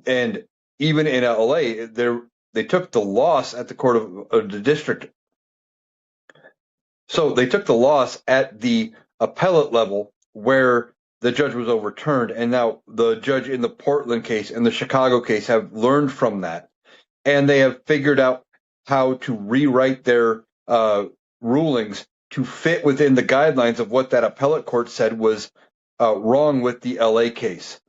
And even in LA, they took the loss at the court of the district. So they took the loss at the appellate level where the judge was overturned. And now the judge in the Portland case and the Chicago case have learned from that. And they have figured out how to rewrite their rulings to fit within the guidelines of what that appellate court said was wrong with the LA case.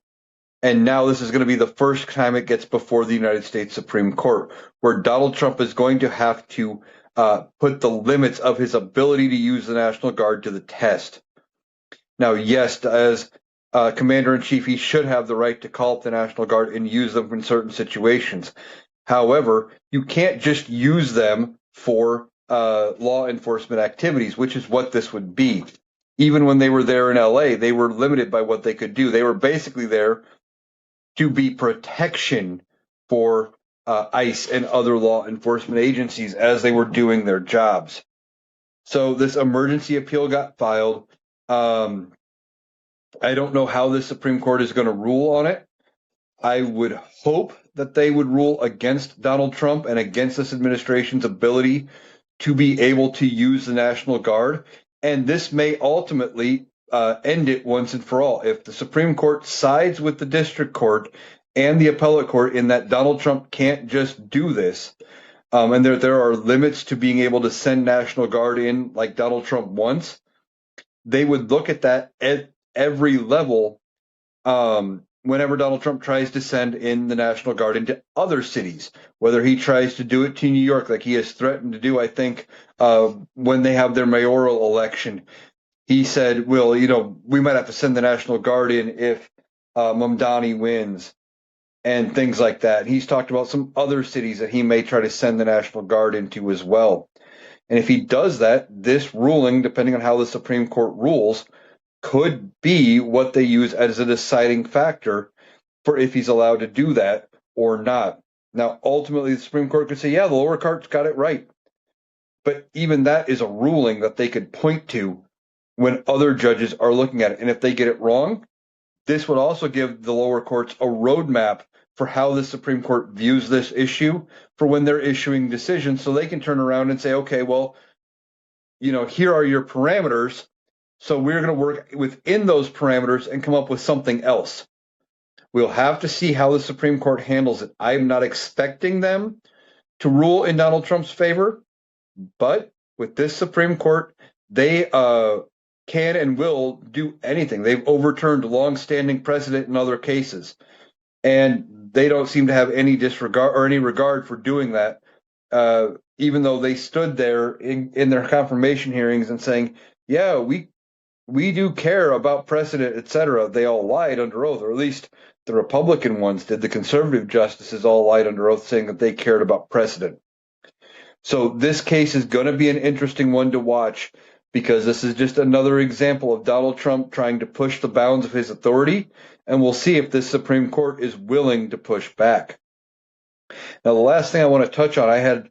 And now this is going to be the first time it gets before the United States Supreme Court, where Donald Trump is going to have to put the limits of his ability to use the National Guard to the test. Now, yes, as Commander-in-Chief, he should have the right to call up the National Guard and use them in certain situations. However, you can't just use them for law enforcement activities, which is what this would be. Even when they were there in LA, they were limited by what they could do. They were basically there to be protection for ICE and other law enforcement agencies as they were doing their jobs. So this emergency appeal got filed. I don't know how the Supreme Court is going to rule on it. I would hope that they would rule against Donald Trump and against this administration's ability to be able to use the National Guard. And this may ultimately end it once and for all. If the Supreme Court sides with the district court and the appellate court in that Donald Trump can't just do this, and there are limits to being able to send National Guard in like Donald Trump wants, they would look at that at every level whenever Donald Trump tries to send in the National Guard into other cities, whether he tries to do it to New York like he has threatened to do, I think, when they have their mayoral election. He said, well, we might have to send the National Guard in if Mamdani wins and things like that. He's talked about some other cities that he may try to send the National Guard into as well. And if he does that, this ruling, depending on how the Supreme Court rules, could be what they use as a deciding factor for if he's allowed to do that or not. Now, ultimately, the Supreme Court could say, yeah, the lower court's got it right. But even that is a ruling that they could point to when other judges are looking at it. And if they get it wrong, this would also give the lower courts a roadmap for how the Supreme Court views this issue for when they're issuing decisions, so they can turn around and say, okay, well, here are your parameters. So we're going to work within those parameters and come up with something else. We'll have to see how the Supreme Court handles it. I'm not expecting them to rule in Donald Trump's favor, but with this Supreme Court, they can and will do anything. They've overturned long-standing precedent in other cases, and they don't seem to have any disregard or any regard for doing that, even though they stood there in their confirmation hearings and saying, yeah, we do care about precedent, etc. They all lied under oath, or at least the Republican ones did. The conservative justices all lied under oath, saying that they cared about precedent. So this case is going to be an interesting one to watch, because this is just another example of Donald Trump trying to push the bounds of his authority, and we'll see if this Supreme Court is willing to push back. Now, the last thing I want to touch on, I had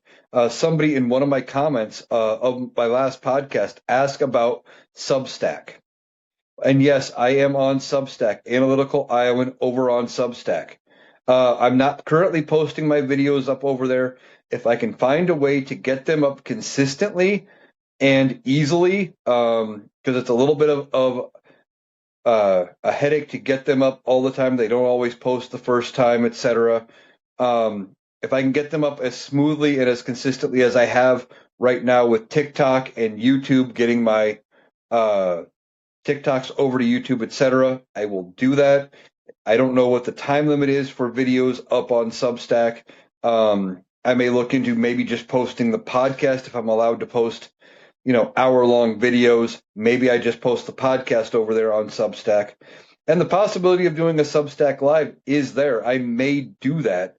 somebody in one of my comments of my last podcast ask about Substack. And yes, I am on Substack, Analytical Iowan over on Substack. I'm not currently posting my videos up over there. If I can find a way to get them up consistently and easily, because it's a little bit of a headache to get them up all the time. They don't always post the first time, etc. If I can get them up as smoothly and as consistently as I have right now with TikTok and YouTube, getting my TikToks over to YouTube, etc., I will do that. I don't know what the time limit is for videos up on Substack. I may look into maybe just posting the podcast if I'm allowed to post, hour-long videos. Maybe I just post the podcast over there on Substack. And the possibility of doing a Substack Live is there. I may do that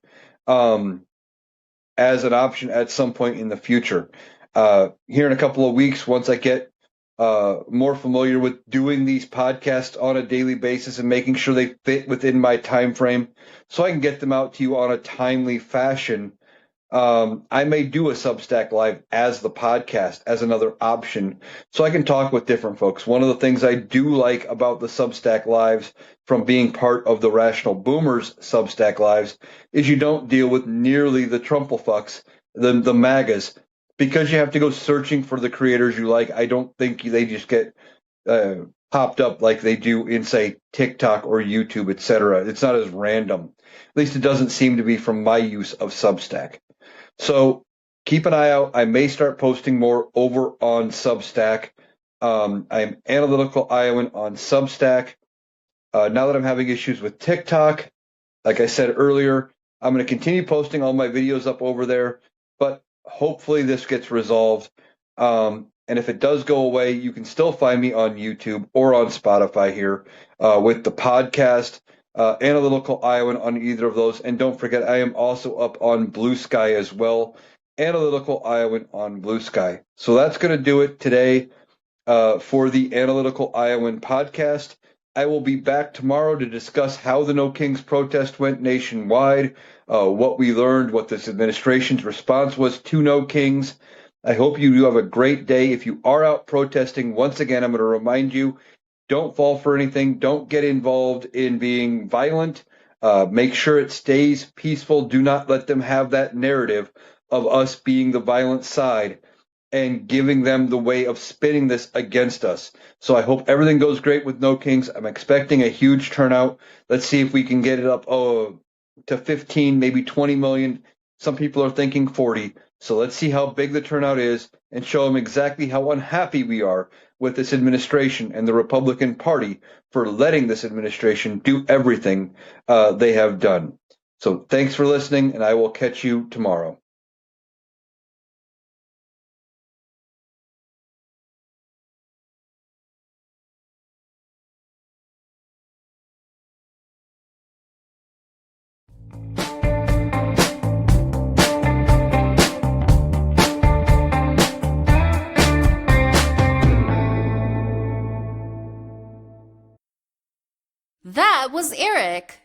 as an option at some point in the future. Here in a couple of weeks, once I get more familiar with doing these podcasts on a daily basis and making sure they fit within my time frame so I can get them out to you on a timely fashion, I may do a Substack Live as the podcast, as another option, so I can talk with different folks. One of the things I do like about the Substack Lives from being part of the Rational Boomers Substack Lives is you don't deal with nearly the Trumplefucks, the MAGAs, because you have to go searching for the creators you like. I don't think they just get popped up like they do in, say, TikTok or YouTube, etc. It's not as random. At least it doesn't seem to be from my use of Substack. So keep an eye out. I may start posting more over on Substack. I'm Analytical Iowan on Substack. Now that I'm having issues with TikTok, like I said earlier, I'm going to continue posting all my videos up over there, but hopefully this gets resolved. And if it does go away, you can still find me on YouTube or on Spotify here with the podcast, Analytical Iowan on either of those. And don't forget, I am also up on Blue Sky as well, Analytical Iowan on Blue Sky. So that's going to do it today for the Analytical Iowan podcast. I will be back tomorrow to discuss how the No Kings protest went nationwide, what we learned, what this administration's response was to No Kings. I hope you have a great day. If you are out protesting, once again, I'm going to remind you, don't fall for anything. Don't get involved in being violent. Make sure it stays peaceful. Do not let them have that narrative of us being the violent side and giving them the way of spinning this against us. So I hope everything goes great with No Kings. I'm expecting a huge turnout. Let's see if we can get it up to 15, maybe 20 million. Some people are thinking 40. So let's see how big the turnout is and show them exactly how unhappy we are with this administration and the Republican Party for letting this administration do everything they have done. So thanks for listening, and I will catch you tomorrow. That was Eric.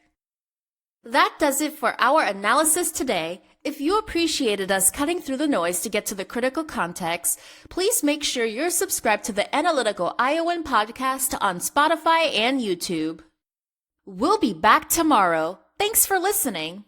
That does it for our analysis today. If you appreciated us cutting through the noise to get to the critical context, please make sure you're subscribed to the Analytical Iowan podcast on Spotify and YouTube. We'll be back tomorrow. Thanks for listening.